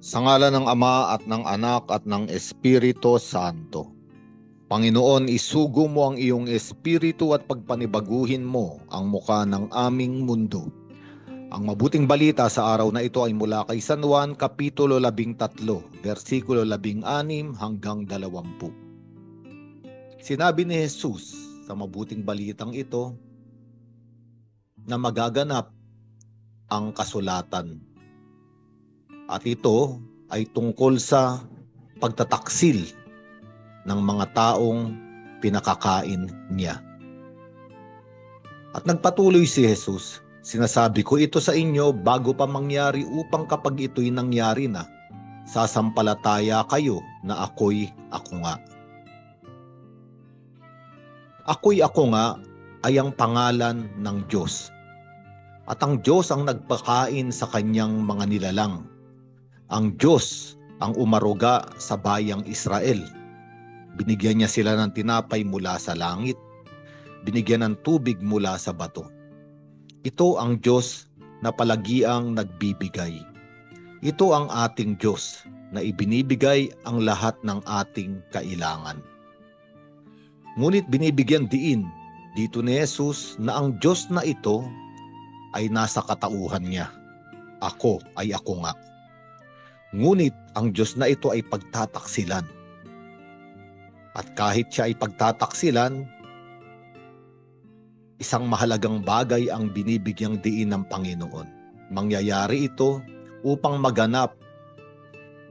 Sa ngalan ng Ama at ng Anak at ng Espiritu Santo. Panginoon, isugo mo ang iyong espiritu at pagpanibaguhin mo ang muka ng aming mundo. Ang mabuting balita sa araw na ito ay mula kay San Juan, Kapitulo 13, versikulo 16 hanggang 20. Sinabi ni Jesus sa mabuting balitang ito na magaganap ang kasulatan. At ito ay tungkol sa pagtataksil ng mga taong pinakakain niya. At nagpatuloy si Jesus, sinasabi ko ito sa inyo bago pa mangyari upang kapag ito'y nangyari na, sasampalataya kayo na ako'y ako nga. Ako'y ako nga ay ang pangalan ng Diyos. At ang Diyos ang nagpakain sa kanyang mga nilalang. Ang Diyos ang umaruga sa bayang Israel. Binigyan niya sila ng tinapay mula sa langit. Binigyan ng tubig mula sa bato. Ito ang Diyos na palagiang nagbibigay. Ito ang ating Diyos na ibinibigay ang lahat ng ating kailangan. Ngunit binibigyan diin dito ni Jesus na ang Diyos na ito ay nasa katauhan niya. Ako ay ako nga. Ngunit ang Diyos na ito ay pagtataksilan. At kahit siya ay pagtataksilan, isang mahalagang bagay ang binibigyang diin ng Panginoon. Mangyayari ito upang maganap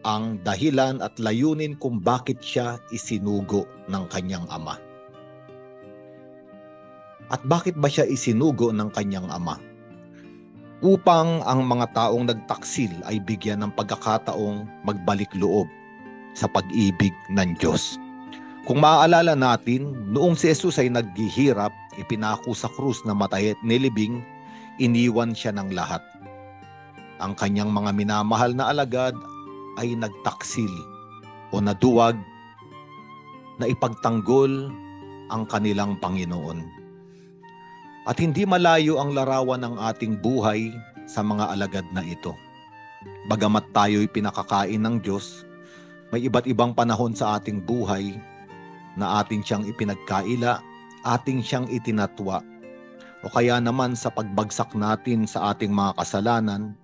ang dahilan at layunin kung bakit siya isinugo ng kanyang Ama. At bakit ba siya isinugo ng kanyang Ama? Upang ang mga taong nagtaksil ay bigyan ng pagkakataong magbalik loob sa pag-ibig ng Diyos. Kung maaalala natin, noong si Jesus ay naghihirap, ipinako sa krus na matay at nilibing, iniwan siya ng lahat. Ang kanyang mga minamahal na alagad ay nagtaksil o naduwag na ipagtanggol ang kanilang Panginoon. At hindi malayo ang larawan ng ating buhay sa mga alagad na ito. Bagamat tayo'y pinakakain ng Diyos, may iba't ibang panahon sa ating buhay na ating siyang ipinagkaila, ating siyang itinatwa, o kaya naman sa pagbagsak natin sa ating mga kasalanan,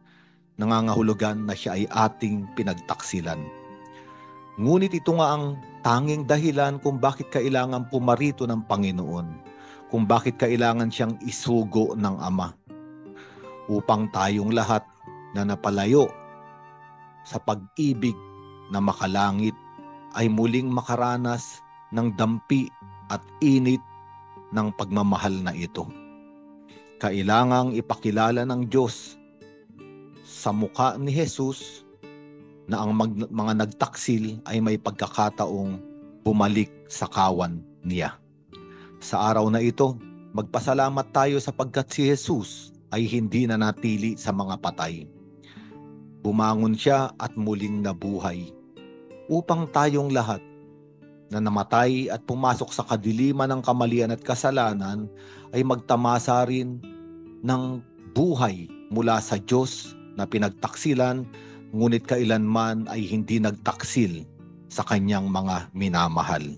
nangangahulugan na siya ay ating pinagtaksilan. Ngunit ito nga ang tanging dahilan kung bakit kailangan pumarito ng Panginoon, kung bakit kailangan siyang isugo ng Ama, upang tayong lahat na napalayo sa pag-ibig na makalangit ay muling makaranas ng dampi at init ng pagmamahal na ito. Kailangang ipakilala ng Diyos sa mukha ni Jesus na ang mga nagtaksil ay may pagkakataong bumalik sa kawan niya. Sa araw na ito, magpasalamat tayo sapagkat si Jesus ay hindi na natili sa mga patay. Bumangon siya at muling nabuhay upang tayong lahat na namatay at pumasok sa kadiliman ng kamalian at kasalanan ay magtamasa rin ng buhay mula sa Diyos na pinagtaksilan, ngunit kailanman ay hindi nagtaksil sa kanyang mga minamahal.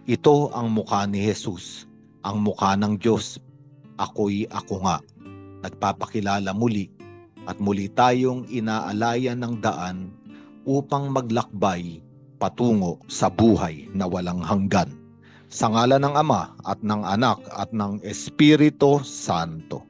Ito ang mukha ni Jesus, ang mukha ng Diyos. Ako'y ako nga. Nagpapakilala muli at muli tayong inaalayan ng daan upang maglakbay patungo sa buhay na walang hanggan. Sa ngalan ng Ama at ng Anak at ng Espiritu Santo.